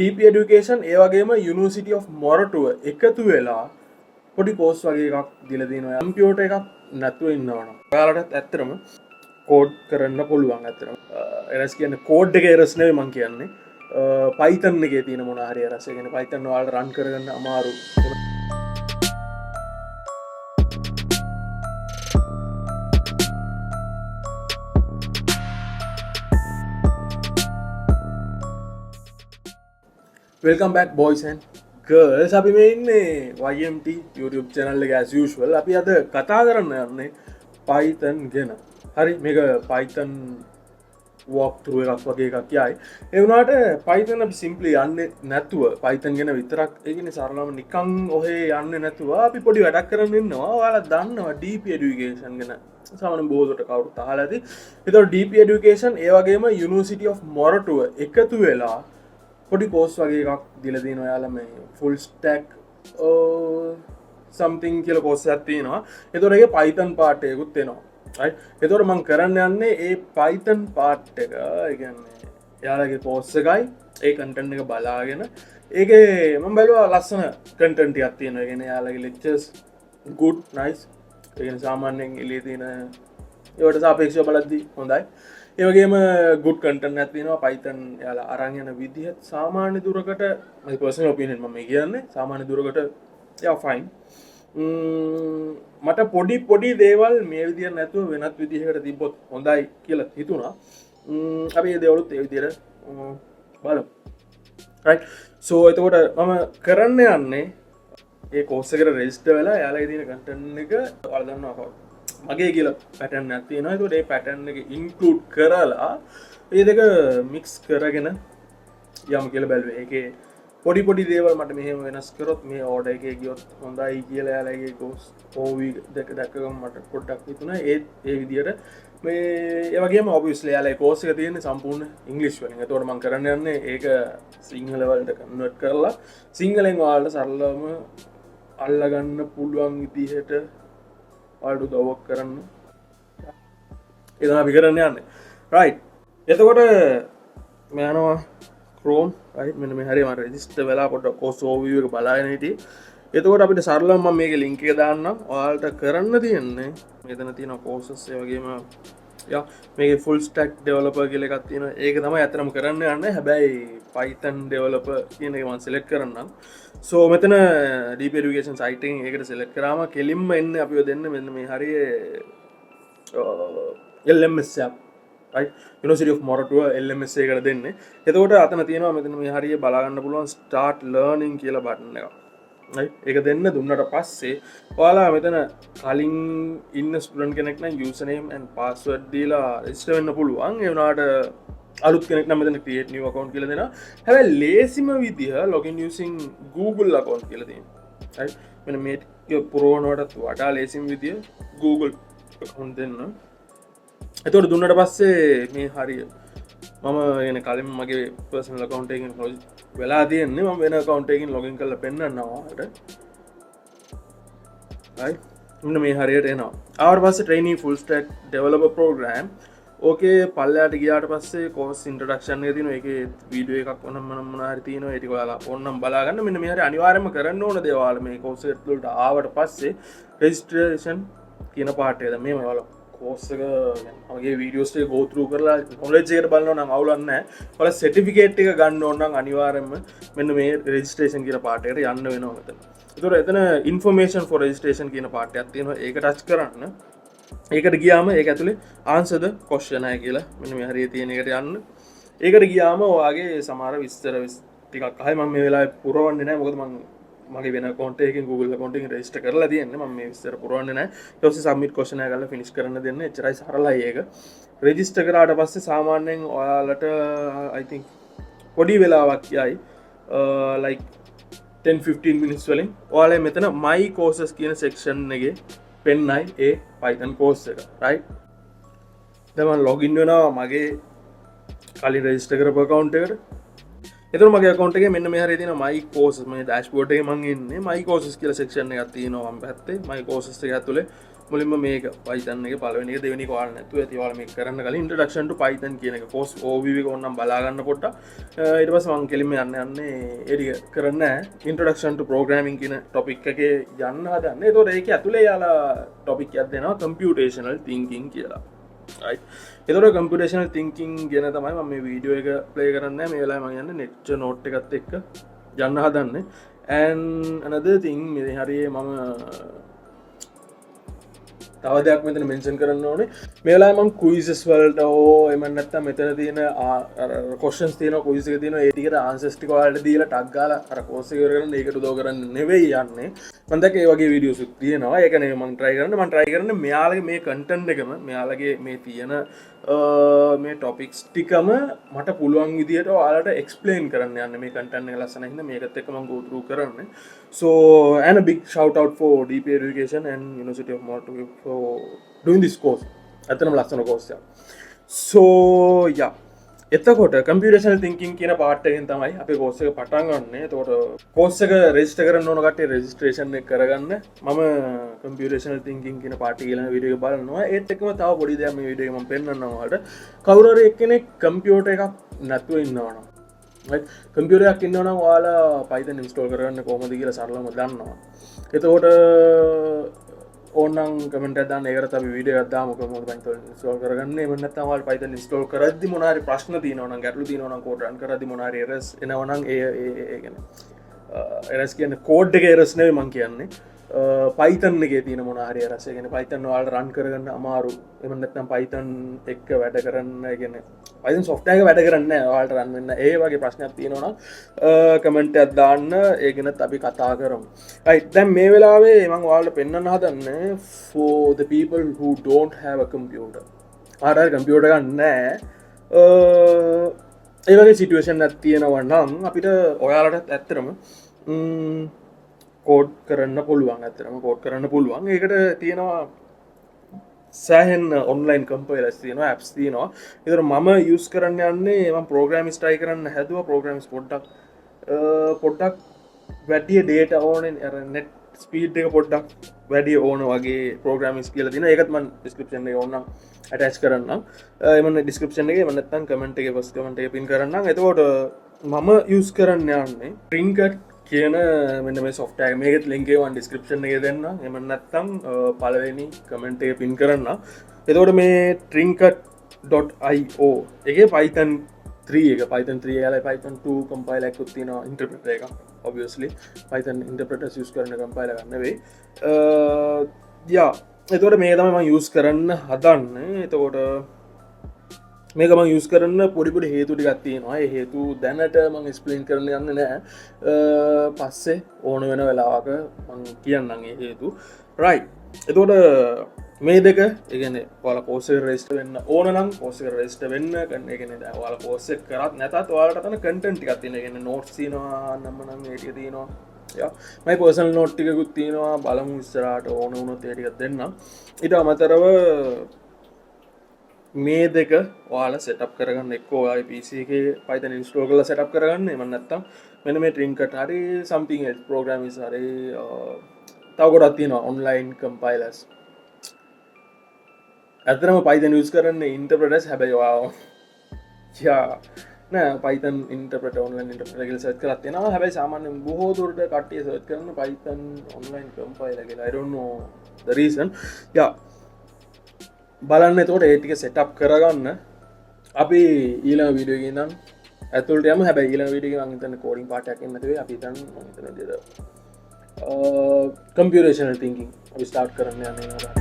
DP education ඒ වගේම University of Moratuව එකතු වෙලා පොඩි කෝස් වගේ එකක් දීලා තියෙනවා. කම්පියුටර් එකක් නැතුව ඉන්නවනම් ඔයාලටත් ඇත්තටම කෝඩ් කරන්න පුළුවන්. ඇත්තටම එරස් කියන්නේ කෝඩ් එකේ එරස් නෙවෙයි මම කියන්නේ. Python එකේ තියෙන මොන හරි එරස්. ඒ කියන්නේ Python ඔයාලට රන් කරගන්න අමාරු. Welcome back boys and girls. අපි මේ ඉන්නේ YMT YouTube channel එක as usual. අපි අද කතා කරන්න යන්නේ Python ගැන. හරි මේක Python walk through එකක් වගේ එකක් යයි. ඒ වුණාට Python අපි simply යන්නේ නැතුව Python ගැන විතරක් ඒ කියන්නේ සරලවම නිකන් ඔහේ යන්නේ නැතුව අපි පොඩි වැඩක් කරන්න ඉන්නවා. ඔයාලා දන්නවා DP education ගැන. සාමාන්‍යයෙන් බොහෝසොට කවුරුත් අහලා ඇති. ඒතකොට DP education ඒ වගේම University of Moratuව එකතු වෙලා පොඩි කෝස් වගේ එකක් දීලා තියෙනවා. ඔයාලා මේ full stack something කියලා කෝස් එකක් තියෙනවා. ඒතකොට ඒකේ Python part එකකුත් එනවා. right? ඒතකොට මම කරන්න යන්නේ ඒ Python part එක. ඒ කියන්නේ එයාලගේ කෝස් එකයි ඒ content එක බලාගෙන ඒකේ මම බැලුවා ලස්සන content ටිකක් තියෙනවා. ඒ කියන්නේ එයාලගේ lectures good nice. ඒ කියන්නේ සාමාන්‍යයෙන් එළියේ තියෙන ඒවට සාපේක්ෂව බලද්දී හොඳයි. ඒ වගේම good content එකක් තියෙනවා. Python යාලා අරන් යන විදිහ සාමාන්‍ය දුරකට my personal opinion මම කියන්නේ සාමාන්‍ය දුරකට yeah fine. මට පොඩි දේවල් මේ විදිහට නැතුව වෙනත් විදිහකට තිබ්බොත් හොඳයි කියලා හිතුණා. අපි මේ දේවලුත් ඒ විදිහට බලමු. right so එතකොට මම කරන්න යන්නේ ඒ කෝස් එකට රෙජිස්ටර් වෙලා යාලගේ තියෙන content එක ඔයාලා දන්නවා මගේ කියලා පැටර්න් එකක් තියෙනවා. ඒකට ඒ පැටර්න් එක ඉන්ක්ලූඩ් කරලා මේ දෙක මික්ස් කරගෙන යමු කියලා බැලුවේ. ඒකේ පොඩි දේවල් මට මෙහෙම වෙනස් කරොත් මේ ඕඩර් එකේ ගියොත් හොඳයි කියලා යාලගේ කෝස් OV දෙක දැක්කම මට පොඩ්ඩක් හිතුණා. ඒ විදිහට මේ ඒ වගේම obviously යාලගේ කෝස් එක තියෙන්නේ සම්පූර්ණ ඉංග්‍රීසි වලින්. ඒතකොට මම කරන්න යන්නේ ඒක සිංහල වලට කන්වර්ට් කරලා සිංහලෙන් ඔයාලට සරලවම අල්ලගන්න පුළුවන් විදිහට ඔයාලට උදව්වක් කරන්න. ඒ තමයි අපි කරන්න යන්නේ. right. එතකොට මම යනවා Chrome. right. මෙන්න මේ හරිය මම රෙජිස්ටර් වෙලා පොඩ්ඩක් course overview එක බලාගෙන හිටියේ. එතකොට අපිට සරලවම මම මේකේ link එක දාන්නම්. ඔයාලට කරන්න තියෙන්නේ මෙතන තියෙන courses ඒ වගේම යා මේකේ full stack developer කියලා එකක් තියෙනවා. ඒක තමයි අතරම කරන්න යන්නේ. හැබැයි Python developer කියන එක මම select කරන්නම්. so මෙතන DP education site එකෙන් ඒකට select කරාම කෙලින්ම එන්නේ අපිව දෙන්න මෙන්න මේ හරිය LMS එක. right University of Moratuව LMS එකකට දෙන්නේ. එතකොට අතන තියෙනවා මෙතන මේ හරිය බලා ගන්න පුළුවන් start learning කියලා button එකක්. right ඒක දෙන්න දුන්නට පස්සේ ඔයාලා මෙතන කලින් ඉන්න ස්ටුඩන්ට් කෙනෙක් නම් username and password දීලා register වෙන්න පුළුවන්. ඒ වුණාට අලුත් කෙනෙක් නම් මෙතන create new account කියලා දෙනවා. හැබැයි ලේසිම විදිහ login using Google account කියලා තියෙනවා. right මෙන්න මේක පුරවනවට වඩා ලේසිම විදිහ Google account දෙන්න. එතකොට දුන්නට පස්සේ මේ හරිය මම එන කලින් මගේ personal account එකකින් වෙලා තියෙන්නේ. මම වෙන account එකකින් login කරලා පෙන්නන්නවා ඔයාලට. right මෙන්න මේ හරියට එනවා. ආවට පස්සේ training full stack developer program ඕකේ පල්ලයට ගියාට පස්සේ course introduction එක තියෙනවා. ඒකේ වීඩියෝ එකක් ඕනම් මොන හරි තියෙනවා. ඒක ඔයාලා ඕනම් බලා ගන්න. මෙන්න මේ හරිය අනිවාර්යයෙන්ම කරන්න ඕන දේ ඔයාලා මේ course එකට වලට ආවට පස්සේ registration කියන part එක. මේ ඔයාලා course එක මගේ videos ටික go through කරලා knowledge එකට බලනවා නම් අවුලක් නැහැ. ඔයාලා certificate එක ගන්න ඕන නම් අනිවාර්යයෙන්ම මෙන්න මේ registration කියන part එකට යන්න වෙනවා මෙතන. ඒතකොට එතන information for registration කියන part එකක් තියෙනවා. ඒක touch කරන්න. ඒකට ගියාම ඒක ඇතුලේ answer the question අය කියලා මෙන්න මේ හරිය තියෙන එකට යන්න. ඒකට ගියාම ඔයාගේ සමහර විස්තර ටිකක් අහයි. මම මේ වෙලාවේ පුරවන්නේ නැහැ. මොකද මම මගේ වෙන account එකකින් Google account එකකින් register කරලා තියෙන්නේ. මම මේ විස්තර පුරවන්නේ නැහැ. ඊට පස්සේ submit question එක කරලා finish කරන්න දෙන්න. එච්චරයි සරලයි ඒක. register කරාට පස්සේ සාමාන්‍යයෙන් ඔයාලට I think පොඩි වෙලාවක් යයි. like 10-15 minutes වලින් ඔයාලා මෙතන my courses කියන section එකේ පෙන්නයි ඒ Python course එක. right දැන් මම login වෙනවා මගේ කලින් register කරපු account එකට. එතකොට මගේ account එකේ මෙන්න මේ හරිය තියෙන my courses මේ dashboard එකේ මම ඉන්නේ my courses කියලා section එකක් තියෙනවා වම් පැත්තේ. my courses එක ඇතුලේ මුලින්ම මේක Python එක පළවෙනි එක දෙවෙනි එක ඔයාලා නැතුව ඇති ඔයාලා මේක කරන්න කලින් introduction to Python කියන එක course overview එක ඕනනම් බලා ගන්න පොඩ්ඩක් ඊට පස්සේ මම කෙලින්ම යන්නේ ඒ ටික කරන්නේ නැහැ introduction to programming කියන topic එකේ යන්න හදන්නේ ඒතකොට ඒකේ ඇතුලේ යාලා topic එකක් දෙනවා computational thinking කියලා right ඒතකොට computational thinking ගැන තමයි මම මේ වීඩියෝ එක play කරන්නේ මේ වෙලාවේ මම යන්නේ lecture note එකත් එක්ක යන්න හදන්නේ and another thing මේ හරියේ මම තව දෙයක් මෙතන මෙන්ෂන් කරන්න ඕනේ මේ වෙලාවේ මම quizzes වලට හෝ එහෙම නැත්නම් මෙතන තියෙන questions තියෙනවා quiz එක තියෙනවා ඒ ටිකට answers ටික ඔයාලට දීලා ටක් ගාලා අර course එක ඉවර කරන්න ඒකට උදව් කරන්න නෙවෙයි යන්නේ මම දැක්ක ඒ වගේ videos උත් තියෙනවා ඒක නෙවෙයි මම try කරන්නේ මෙයාලගේ මේ content එකම මෙයාලගේ මේ තියෙන මේ topics ටිකම මට පුළුවන් විදියට ඔයාලට explain කරන්න යන්න මේ content එක ලස්සන හින්දා මේකත් එක්ක මම go through කරන්නේ so and a big shout out for DP Education and University of Malta for doing this course අතනම ලස්සන course එකක් so yeah එතකොට computational thinking කියන part එකෙන් තමයි අපේ course එක පටන් ගන්න. එතකොට course එක register කරන්න ඕන කට්ටිය registration එක කරගන්න. මම computational thinking කියන part එක ඊළඟ වීඩියෝ එක බලනවා. ඒත් එක්කම තව පොඩි දෙයක් මේ වීඩියෝ එකේ මම පෙන්නන්නම් ඔයාලට. කවුරු හරි එක්කෙනෙක් computer එකක් නැතුව ඉන්නවා නම් right computer එකක් ඉන්නවා නම් ඔයාලා Python install කරගන්න කොහොමද කියලා සරලවම දන්නවා. එතකොට ඕනම් කමෙන්ට් එකක් දාන්න ඒකට අපි වීඩියෝ එකක් දාමු කොහොමද Python install කරගන්නේ එහෙම නැත්නම් ඔයාලා Python install කරද්දි මොන හරි ප්‍රශ්න තියෙනවා නම් ගැටලු තියෙනවා නම් code run කරද්දි මොන හරි errors එනවා නම් ඒ කියන්නේ errors කියන්නේ code එකේ errors නෙවෙයි මම කියන්නේ Python එකේ තියෙන මොන හරි errors ඒ කියන්නේ Python ඔයාලට run කරගන්න අමාරු එහෙම නැත්නම් Python එක්ක වැඩ කරන්න ඒ කියන්නේ Python software එක වැඩ කරන්නේ නැහැ ඔයාලට run වෙන්න ඒ වගේ ප්‍රශ්නයක් තියෙනවා නම් කමෙන්ට් එකක් දාන්න ඒ ගැනත් අපි කතා කරමු right දැන් මේ වෙලාවේ මම ඔයාලට පෙන්වන්න හදන්නේ for the people who don't have a computer ආරයි කම්පියුටර් එකක් නැහැ ඒ වගේ සිටුේෂන් එකක් තියෙනවා නම් අපිට ඔයාලටත් ඇත්තටම කෝඩ් කරන්න පුළුවන් ඇත්තටම කෝඩ් කරන්න පුළුවන් ඒකට තියෙනවා සෑහෙන ඔන්ලයින් කම්පයිලර්ස් තියෙනවා ඇප්ස් තියෙනවා ඒතර මම යූස් කරන්න යන්නේ මම ප්‍රෝග්‍රෑමින්ග් try කරන්න හැදුවා ප්‍රෝග්‍රෑමින්ග් පොඩ්ඩක් වැඩි data ඕනේ අර net speed එක පොඩ්ඩක් වැඩි ඕන වගේ ප්‍රෝග්‍රෑමින්ග්ස් කියලා තියෙනවා ඒකත් මම description එකේ ඕනනම් attach කරන්නම් එමන් description එකේ මම නැත්තම් comment එකේ first comment එකේ pin කරන්නම් එතකොට මම යූස් කරන්න යන්නේ Trinket කියන මෙන්න මේ software එක මේකෙත් link එක මම description එකේ දෙන්නම් එහෙම නැත්නම් පළවෙනි comment එකේ pin කරන්න. එතකොට මේ trinket.io එකේ Python 3 එක Python 3 එකයි Python 2 compiler එකක් තියෙනවා interpreter එකක් obviously Python interpreters use කරන compiler එකක් නෙවෙයි. එතකොට මේක තමයි මම use කරන්න හදන්නේ. එතකොට මේක මම යූස් කරන්න පොඩි හේතු ටිකක් තියෙනවා. ඒ හේතු දැනට මම එක්ස්ප්ලেইন කරන්න යන්නේ නැහැ. පස්සේ ඕන වෙන වෙලාවක මම කියන්නම් ඒ හේතු. right. එතකොට මේ දෙක ඒ කියන්නේ ඔයාලා course එක register වෙන්න ඕන නම් course එක register වෙන්න ඒ කියන්නේ දැන් ඔයාලා course එක කරත් නැතත් ඔයාලට අතන content ටිකක් තියෙනවා. ඒ කියන්නේ notes තියෙනවා නම් ඒ ටික තියෙනවා. මයි personal note ටිකකුත් තියෙනවා. බලමු ඉස්සරහට ඕන වුණොත් ඒ ටිකක් දෙන්නම්. ඊට අමතරව මේ දෙක ඔයාලා setup කරගන්න එක්ක ඔයාගේ PC එකේ Python install කරලා setup කරගන්න එහෙම නැත්නම් මෙන්න මේ Trinket හරි something else programs හරි තව ගොඩක් තියෙනවා online compilers අතරම Python use කරන්නේ interpreters හැබැයි ඔයා නෑ Python interpreter online interpreter කියලා search කරලා තියෙනවා හැබැයි සාමාන්‍යයෙන් බොහෝ දුරට කට්ටිය search කරන Python online compiler කියලා I don't know the reason බලන්න එතකොට ඒ ටික සෙටප් කරගන්න අපි ඊළඟ වීඩියෝ එකේ ඉඳන් ඇතුළට යමු හැබැයි ඊළඟ වීඩියෝ එකේ මම හිතන්නේ කෝඩින් පාර්ට් එකක් එන්න නැති වෙයි අපි හිතන්නේ මම හිතන්නේ computational thinking අපි ස්ටාර්ට් කරන්න යන්නේ